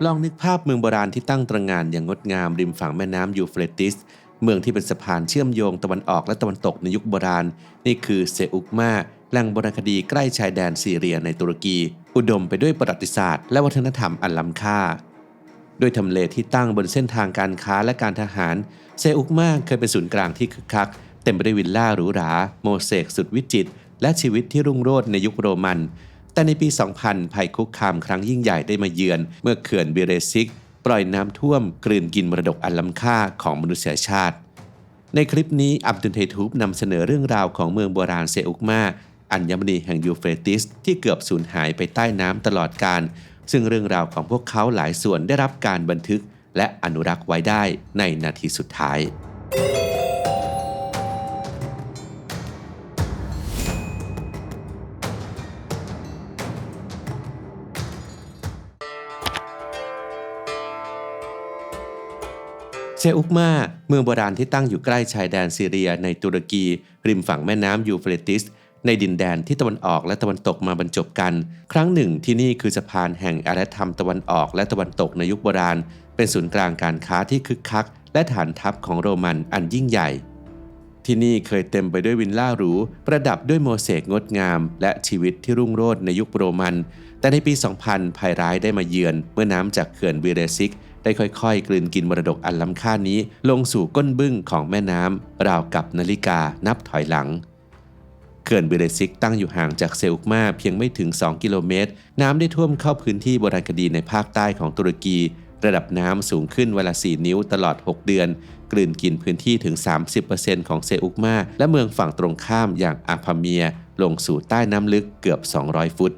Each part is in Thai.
ลองนึกภาพเมืองโบราณที่ตั้งตระหง่านอย่างงดงามริมฝั่งแม่น้ำยูเฟรติสเมืองที่เป็นสะพานเชื่อมโยงตะวันออกและตะวันตกในยุคโบราณนี่คือเซอุกมาแหล่งโบราณคดีใกล้ชายแดนซีเรียในตุรกีอุดมไปด้วยประวัติศาสตร์และวัฒนธรรมอันล้ำค่าด้วยทำเลที่ตั้งบนเส้นทางการค้าและการทหารเซอุกมาเคยเป็นศูนย์กลางที่คึกคักเต็มไปด้วยวิลล่าหรูหราโมเสกสุดวิจิตรและชีวิตที่รุ่งโรจน์ในยุคโรมันแต่ในปี 2000 ภัยคุกคามครั้งยิ่งใหญ่ได้มาเยือนเมื่อเขื่อนบิเรซิกปล่อยน้ำท่วมกลืนกินมรดกอันล้ำค่าของมนุษยชาติในคลิปนี้อับดุลเททูบนำเสนอเรื่องราวของเมืองโบราณเซอุกมาอัญมณีแห่งยูเฟรติสที่เกือบสูญหายไปใต้น้ำตลอดกาลซึ่งเรื่องราวของพวกเขาหลายส่วนได้รับการบันทึกและอนุรักษ์ไว้ได้ในนาทีสุดท้ายเซอุกมาเมืองโบราณที่ตั้งอยู่ใกล้ชายแดนซีเรียในตุรกีริมฝั่งแม่น้ำยูเฟรติสในดินแดนที่ตะวันออกและตะวันตกมาบรรจบกันครั้งหนึ่งที่นี่คือสะพานแห่งอารยธรรมตะวันออกและตะวันตกในยุคโบราณเป็นศูนย์กลางการค้าที่คึกคักและฐานทัพของโรมันอันยิ่งใหญ่ที่นี่เคยเต็มไปด้วยวิลล่าหรูประดับด้วยโมเสกงดงามและชีวิตที่รุ่งโรจน์ในยุคโรมันแต่ในปี 2000 ภัยร้ายได้มาเยือนเมื่อน้ำจากเขื่อนบิเรซิกได้ค่อยๆกลืนกินมรดกอันล้ำค่านี้ลงสู่ก้นบึ้งของแม่น้ำราวกับนาฬิกานับถอยหลังเขื่อนบิเรซิกตั้งอยู่ห่างจากเซอุกมาเพียงไม่ถึง2 กิโลเมตรน้ำได้ท่วมเข้าพื้นที่โบราณคดีในภาคใต้ของตุรกีระดับน้ำสูงขึ้นวันละ4 นิ้วตลอด6 เดือนกลืนกินพื้นที่ถึง 30% ของเซอุกมาและเมืองฝั่งตรงข้ามอย่างอาพาเมียลงสู่ใต้น้ำลึกเกือบ200 ฟุต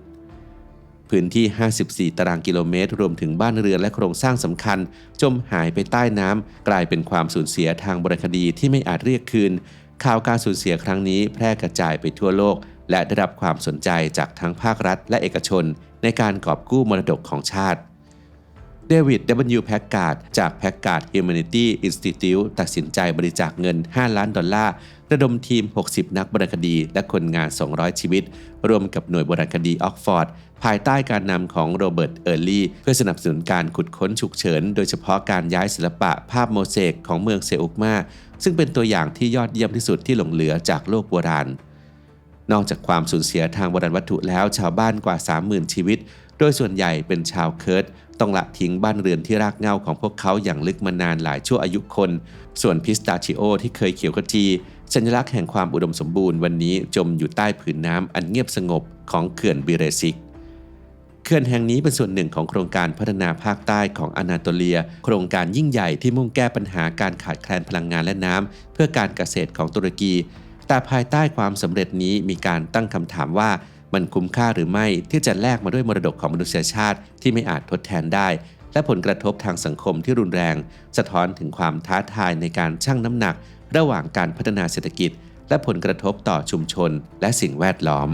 พื้นที่ 54 ตารางกิโลเมตรรวมถึงบ้านเรือนและโครงสร้างสำคัญจมหายไปใต้น้ำกลายเป็นความสูญเสียทางโบราณคดีที่ไม่อาจเรียกคืนข่าวการสูญเสียครั้งนี้แพร่กระจายไปทั่วโลกและได้รับความสนใจจากทั้งภาครัฐและเอกชนในการกอบกู้มรดกของชาติเดวิด W. แพ็กการ์ดจากแพ็กการ์ด Humanity Institute ตัดสินใจบริจาคเงิน$5 ล้านระดมทีม60 นักโบราณคดีและคนงาน200 ชีวิตรวมกับหน่วยโบราณคดีออกฟอร์ดภายใต้การนำของโรเบิร์ต เออร์ลี่เพื่อสนับสนุนการขุดค้นฉุกเฉินโดยเฉพาะการย้ายศิลปะภาพโมเสกของเมืองเซอุกมาซึ่งเป็นตัวอย่างที่ยอดเยี่ยมที่สุดที่หลงเหลือจากโลกโบราณนอกจากความสูญเสียทางโบราณวัตถุแล้วชาวบ้านกว่า 30,000 ชีวิตโดยส่วนใหญ่เป็นชาวเคิร์ดต้องละทิ้งบ้านเรือนที่รากเหง้าของพวกเขาอย่างลึกมานานหลายชั่วอายุคนส่วนพิสตาชิโอที่เคยเขียวขจีสัญลักษณ์แห่งความอุดมสมบูรณ์วันนี้จมอยู่ใต้ผืนน้ำอันเงียบสงบของเขื่อนบิเรซิกเขื่อนแห่งนี้เป็นส่วนหนึ่งของโครงการพัฒนาภาคใต้ของอนาโตเลียโครงการยิ่งใหญ่ที่มุ่งแก้ปัญหาการขาดแคลนพลังงานและน้ำเพื่อการเกษตรของตุรกีแต่ภายใต้ความสำเร็จนี้มีการตั้งคำถามว่ามันคุ้มค่าหรือไม่ที่จะแลกมาด้วยมรดกของมนุษยชาติที่ไม่อาจทดแทนได้และผลกระทบทางสังคมที่รุนแรงสะท้อนถึงความท้าทายในการชั่งน้ำหนักระหว่างการพัฒนาเศรษฐกิจและผลกระทบต่อชุมชนและสิ่งแวดล้อม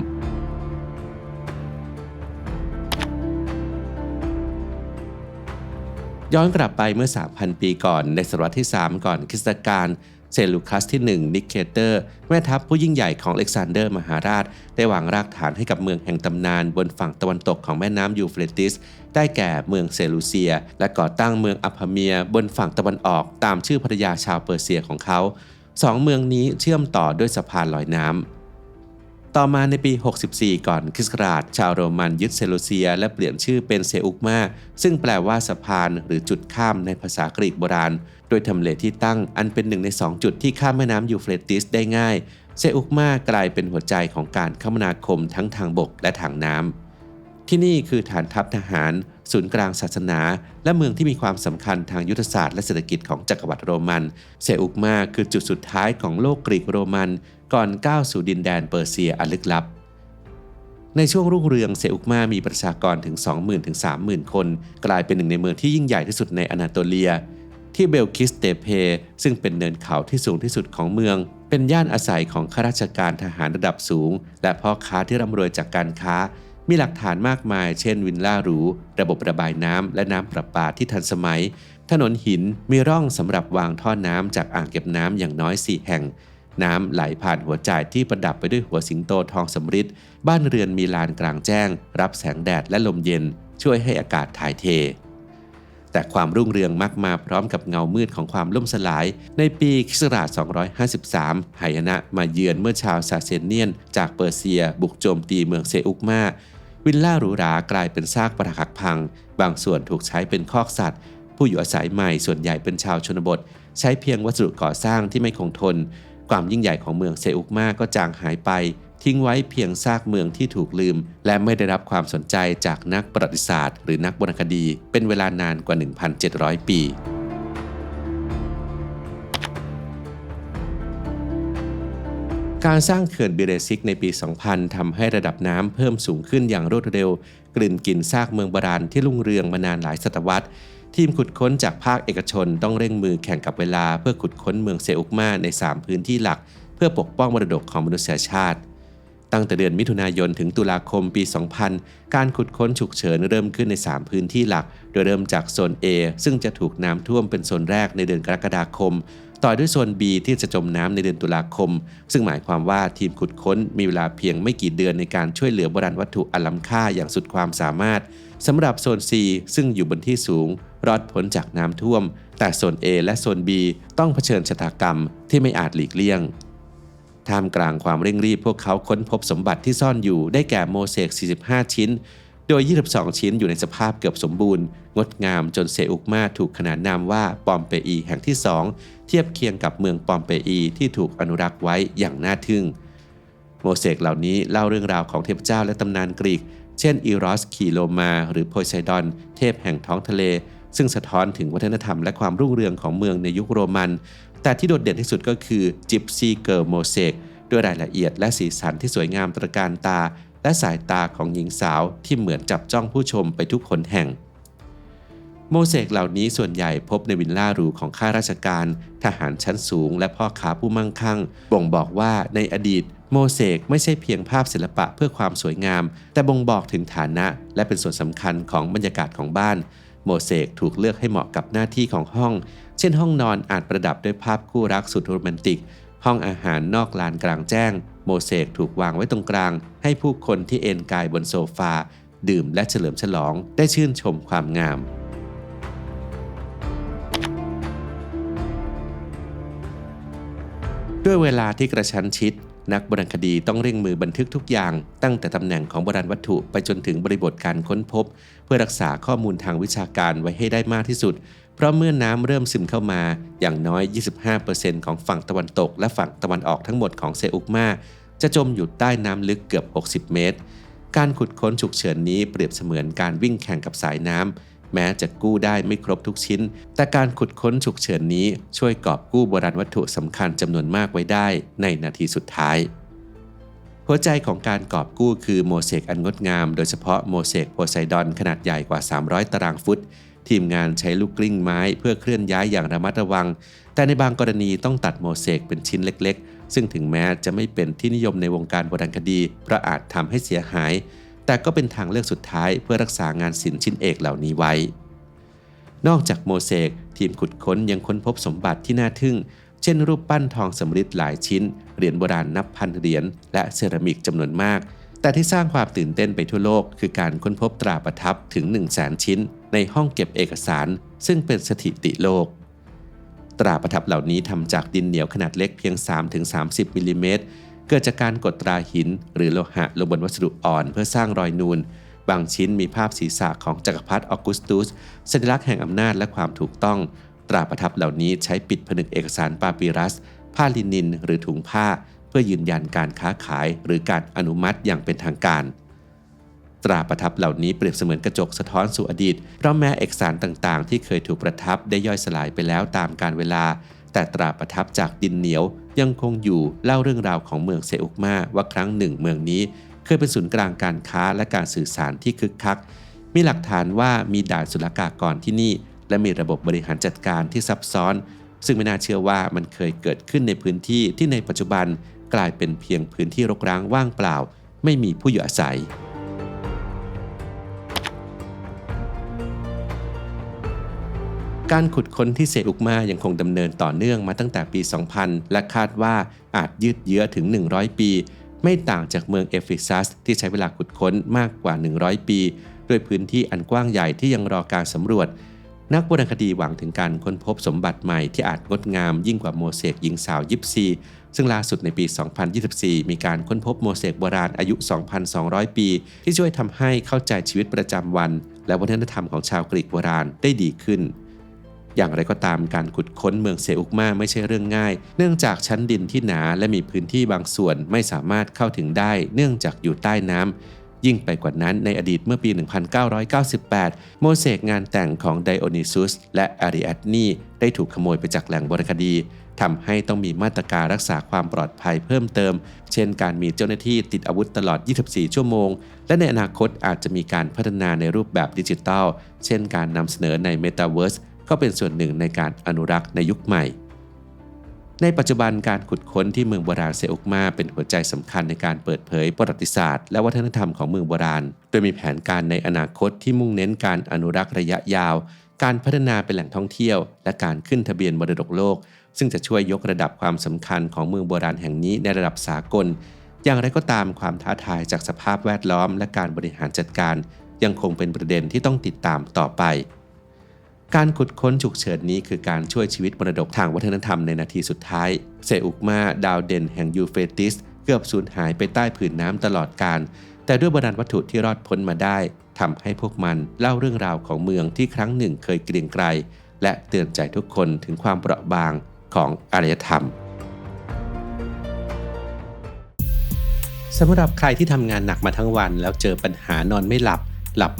ย้อนกลับไปเมื่อ 3,000 ปีก่อนในศตวรรษที่ 3 ก่อนคริสตกาลเซลูคัสที่ 1 นิเคเตอร์แม่ทัพผู้ยิ่งใหญ่ของอเล็กซานเดอร์มหาราชได้วางรากฐานให้กับเมืองแห่งตำนานบนฝั่งตะวันตกของแม่น้ำยูเฟรติสได้แก่เมืองเซลูเซียและก่อตั้งเมืองอัพาเมียบนฝั่งตะวันออกตามชื่อภรรยาชาวเปอร์เซียของเขา2 เมืองนี้เชื่อมต่อด้วยสะพานลอยน้ำต่อมาในปี 64 ก่อนคริสต์ศักราชชาวโรมันยึดเซลูเซียและเปลี่ยนชื่อเป็นเซอุกมาซึ่งแปลว่าสะพานหรือจุดข้ามในภาษากรีกโบราณโดยทำเลที่ตั้งอันเป็นหนึ่งใน2 จุดที่ข้ามแม่น้ำยูเฟรติสได้ง่ายเซอุกมากลายเป็นหัวใจของการคมนาคมทั้งทางบกและทางน้ำที่นี่คือฐานทัพทหารศูนย์กลางศาสนาและเมืองที่มีความสำคัญทางยุทธศาสตร์และเศรษฐกิจของจักรวรรดิโรมันเซอุกมาคือจุดสุดท้ายของโลกกรีกโรมันก่อนก้าวสู่ดินแดนเปอร์เซียอันลึกลับในช่วงรุ่งเรืองเซอุกมามีประชากรถึง 20,000 ถึง 30,000 คนกลายเป็นหนึ่งในเมืองที่ยิ่งใหญ่ที่สุดในอนาโตเลียที่เบลคิสเตเพซึ่งเป็นเนินเขาที่สูงที่สุดของเมืองเป็นย่านอาศัยของข้าราชการทหารระดับสูงและพ่อค้าที่ร่ำรวยจากการค้ามีหลักฐานมากมายเช่นวิลล่าหรูระบบระบายน้ำและน้ำประปาที่ทันสมัยถนนหินมีร่องสำหรับวางท่อน้ำจากอ่างเก็บน้ำอย่างน้อย4 แห่งน้ำไหลผ่านหัวจ่ายที่ประดับไปด้วยหัวสิงโตทองสำริดบ้านเรือนมีลานกลางแจ้งรับแสงแดดและลมเย็นช่วยให้อากาศถ่ายเท แต่ความรุ่งเรืองมักมาพร้อมกับเงามืดของความล่มสลายในปีค.ศ. 253 ไหยนะมาเยือนเมื่อชาวซาเซเนียนจากเปอร์เซียบุกโจมตีเมืองเซอุกมาวิลล่าหรูหรากลายเป็นซากปรักหักพังบางส่วนถูกใช้เป็นคอกสัตว์ผู้อยู่อาศัยใหม่ส่วนใหญ่เป็นชาวชนบทใช้เพียงวัสดุก่อสร้างที่ไม่คงทนความยิ่งใหญ่ของเมืองเซอุกมาก็จางหายไปทิ้งไว้เพียงซากเมืองที่ถูกลืมและไม่ได้รับความสนใจจากนักประวัติศาสตร์หรือนักวรรณคดีเป็นเวลานานกว่า 1,700 ปีการสร้างเขื่อนบิเรซิกในปี 2000 ทำให้ระดับน้ำเพิ่มสูงขึ้นอย่างรวดเร็วกลืนกินซากเมืองโบราณที่รุ่งเรืองมานานหลายศตวรรษทีมขุดค้นจากภาคเอกชนต้องเร่งมือแข่งกับเวลาเพื่อขุดค้นเมืองเซอุกมาใน 3 พื้นที่หลักเพื่อปกป้องมรดกของมนุษยชาติตั้งแต่เดือนมิถุนายนถึงตุลาคมปี 2000 การขุดค้นฉุกเฉินเริ่มขึ้นใน 3 พื้นที่หลักโดยเริ่มจากโซน A ซึ่งจะถูกน้ำท่วมเป็นโซนแรกในเดือนกรกฎาคมต่อด้วยโซน B ที่จะจมน้ำในเดือนตุลาคมซึ่งหมายความว่าทีมขุดค้นมีเวลาเพียงไม่กี่เดือนในการช่วยเหลือโบราณวัตถุอันล้ำค่าอย่างสุดความสามารถสำหรับโซน C ซึ่งอยู่บนที่สูงรอดพ้นจากน้ำท่วมแต่โซน A และโซน B ต้องเผชิญชะตากรรมที่ไม่อาจหลีกเลี่ยงท่ามกลางความเร่งรีบพวกเขาค้นพบสมบัติที่ซ่อนอยู่ได้แก่โมเสก 45 ชิ้นโดย 22 ชิ้นอยู่ในสภาพเกือบสมบูรณ์งดงามจนเซอุกมาถูกขนานนามว่าปอมเปอีแห่งที่ 2เทียบเคียงกับเมืองปอมเปอีที่ถูกอนุรักษ์ไว้อย่างน่าทึ่งโมเสกเหล่านี้เล่าเรื่องราวของเทพเจ้าและตำนานกรีกเช่นอีรอสคีโลมาหรือโพไซดอนเทพแห่งท้องทะเลซึ่งสะท้อนถึงวัฒนธรรมและความรุ่งเรืองของเมืองในยุคโรมันแต่ที่โดดเด่นที่สุดก็คือจิปซีเกิร์ลโมเสกด้วยรายละเอียดและสีสันที่สวยงามตระการตาและสายตาของหญิงสาวที่เหมือนจับจ้องผู้ชมไปทุกคนแห่งโมเสกเหล่านี้ส่วนใหญ่พบในวิลล่าหรูของข้าราชการทหารชั้นสูงและพ่อค้าผู้มั่งคั่งบ่งบอกว่าในอดีตโมเสกไม่ใช่เพียงภาพศิลปะเพื่อความสวยงามแต่บ่งบอกถึงฐานะและเป็นส่วนสำคัญของบรรยากาศของบ้านโมเสกถูกเลือกให้เหมาะกับหน้าที่ของห้องเช่นห้องนอนอาจประดับด้วยภาพคู่รักสุดโรแมนติกห้องอาหารนอกลานกลางแจ้งโมเสกถูกวางไว้ตรงกลางให้ผู้คนที่เอนกายบนโซฟาดื่มและเฉลิมฉลองได้ชื่นชมความงามด้วยเวลาที่กระชั้นชิดนักโบราณคดีต้องเร่งมือบันทึกทุกอย่างตั้งแต่ตำแหน่งของโบราณวัตถุไปจนถึงบริบทการค้นพบเพื่อรักษาข้อมูลทางวิชาการไว้ให้ได้มากที่สุดเพราะเมื่อน้ำเริ่มซึมเข้ามาอย่างน้อย 25% ของฝั่งตะวันตกและฝั่งตะวันออกทั้งหมดของเซอุกมาจะจมอยู่ใต้น้ำลึกเกือบ 60 เมตรการขุดค้นฉุกเฉินนี้เปรียบเสมือนการวิ่งแข่งกับสายน้ำแม้จะกู้ได้ไม่ครบทุกชิ้นแต่การขุดค้นฉุกเฉินนี้ช่วยกอบกู้โบราณวัตถุสำคัญจำนวนมากไว้ได้ในนาทีสุดท้ายหัวใจของการกอบกู้คือโมเสกอันงดงามโดยเฉพาะโมเสกโพไซดอนขนาดใหญ่กว่า 300 ตารางฟุตทีมงานใช้ลูกกลิ้งไม้เพื่อเคลื่อนย้ายอย่างระมัดระวังแต่ในบางกรณีต้องตัดโมเสกเป็นชิ้นเล็กๆซึ่งถึงแม้จะไม่เป็นที่นิยมในวงการโบราณคดีเพราะอาจทำให้เสียหายแต่ก็เป็นทางเลือกสุดท้ายเพื่อรักษางานศิลป์ชิ้นเอกเหล่านี้ไว้นอกจากโมเสกทีมขุดค้นยังค้นพบสมบัติที่น่าทึ่งเช่นรูปปั้นทองสำริดหลายชิ้นเหรียญโบราณนับพันเหรียญและเซรามิกจำนวนมากแต่ที่สร้างความตื่นเต้นไปทั่วโลกคือการค้นพบตราประทับถึง 100,000 ชิ้นในห้องเก็บเอกสารซึ่งเป็นสถิติโลกตราประทับเหล่านี้ทำจากดินเหนียวขนาดเล็กเพียง 3-30 มิลลิเมตรเกิดจากการกดตราหินหรือโลหะลงบนวัสดุอ่อนเพื่อสร้างรอยนูนบางชิ้นมีภาพศีรษะของจักรพรรดิออกุสตุสสัญลักษณ์แห่งอำนาจและความถูกต้องตราประทับเหล่านี้ใช้ปิดผนึกเอกสารปาปิรัสผ้าลินินหรือถุงผ้าเพื่อยืนยันการค้าขายหรือการอนุมัติอย่างเป็นทางการตราประทับเหล่านี้เปรียบเสมือนกระจกสะท้อนสู่อดีตเพราะแม้เอกสารต่างๆที่เคยถูกประทับได้ย่อยสลายไปแล้วตามกาลเวลาแต่ตราประทับจากดินเหนียวยังคงอยู่เล่าเรื่องราวของเมืองเซอุกมาว่าครั้งหนึ่งเมืองนี้เคยเป็นศูนย์กลางการค้าและการสื่อสารที่คึกคักมีหลักฐานว่ามีด่านศุลกากรที่นี่และมีระบบบริหารจัดการที่ซับซ้อนซึ่งไม่น่าเชื่อว่ามันเคยเกิดขึ้นในพื้นที่ที่ในปัจจุบันกลายเป็นเพียงพื้นที่รกร้างว่างเปล่าไม่มีผู้อยู่อาศัยการขุดค้นที่เซอุกมายังคงดำเนินต่อเนื่องมาตั้งแต่ปี 2000 และคาดว่าอาจยืดเยื้อถึง 100 ปีไม่ต่างจากเมืองเอฟิซัสที่ใช้เวลาขุดค้นมากกว่า 100 ปีด้วยพื้นที่อันกว้างใหญ่ที่ยังรอการสำรวจ นักโบราณคดีหวังถึงการค้นพบสมบัติใหม่ที่อาจงดงามยิ่งกว่าโมเสกหญิงสาวยิปซีซึ่งล่าสุดในปี 2024 มีการค้นพบโมเสกโบราณอายุ 2,200 ปีที่ช่วยทำให้เข้าใจชีวิตประจำวันและวัฒนธรรมของชาวกรีกโบราณได้ดีขึ้นอย่างไรก็ตามการขุดค้นเมืองเซอุกมาไม่ใช่เรื่องง่ายเนื่องจากชั้นดินที่หนาและมีพื้นที่บางส่วนไม่สามารถเข้าถึงได้เนื่องจากอยู่ใต้น้ำยิ่งไปกว่านั้นในอดีตเมื่อปี 1998 โมเสกงานแต่งของไดโอนิซุสและอาริแอดนีได้ถูกขโมยไปจากแหล่งโบราณคดีทำให้ต้องมีมาตรการรักษาความปลอดภัยเพิ่มเติมเช่นการมีเจ้าหน้าที่ติดอาวุธตลอด 24 ชั่วโมงและในอนาคตอาจจะมีการพัฒนาในรูปแบบดิจิทัลเช่นการนำเสนอใน Metaverseก็เป็นส่วนหนึ่งในการอนุรักษ์ในยุคใหม่ในปัจจุบันการขุดค้นที่เมืองโบราณเซอุกมาเป็นหัวใจสำคัญในการเปิดเผยประวัติศาสตร์และวัฒนธรรมของเมืองโบราณโดยมีแผนการในอนาคตที่มุ่งเน้นการอนุรักษ์ระยะยาวการพัฒนาเป็นแหล่งท่องเที่ยวและการขึ้นทะเบียนมรดกโลกซึ่งจะช่วยยกระดับความสำคัญของเมืองโบราณแห่งนี้ในระดับสากลอย่างไรก็ตามความท้าทายจากสภาพแวดล้อมและการบริหารจัดการยังคงเป็นประเด็นที่ต้องติดตามต่อไปการขุดค้นฉุกเฉินนี้คือการช่วยชีวิตมรดกทางวัฒนธรรมในนาทีสุดท้ายเซอุกมาดาวเด่นแห่งยูเฟรติสเกือบสูญหายไปใต้ผืนน้ำตลอดกาลแต่ด้วยโบราณวัตถุที่รอดพ้นมาได้ทำให้พวกมันเล่าเรื่องราวของเมืองที่ครั้งหนึ่งเคยเกรียงไกรและเตือนใจทุกคนถึงความเปราะบางของอารยธรรมสำหรับใครที่ทำงานหนักมาทั้งวันแล้วเจอปัญหานอนไม่หลับ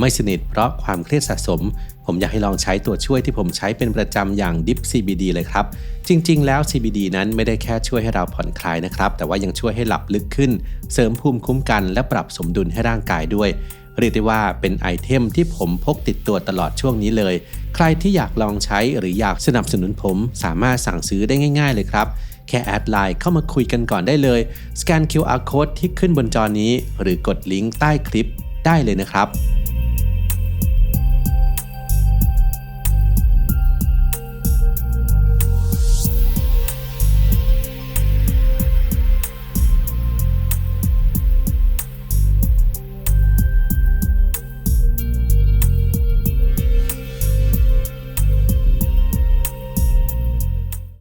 ไม่สนิทเพราะความเครียดสะสมผมอยากให้ลองใช้ตัวช่วยที่ผมใช้เป็นประจำอย่าง Dip CBD เลยครับจริงๆแล้ว CBD นั้นไม่ได้แค่ช่วยให้เราผ่อนคลายนะครับแต่ว่ายังช่วยให้หลับลึกขึ้นเสริมภูมิคุ้มกันและปรับสมดุลให้ร่างกายด้วยเรียกได้ว่าเป็นไอเทมที่ผมพกติดตัวตลอดช่วงนี้เลยใครที่อยากลองใช้หรืออยากสนับสนุนผมสามารถสั่งซื้อได้ง่ายๆเลยครับแค่แอดไลน์เข้ามาคุยกันก่อนได้เลยสแกน QR Code ที่ขึ้นบนจอนี้หรือกดลิงก์ใต้คลิปได้เลยนะครับ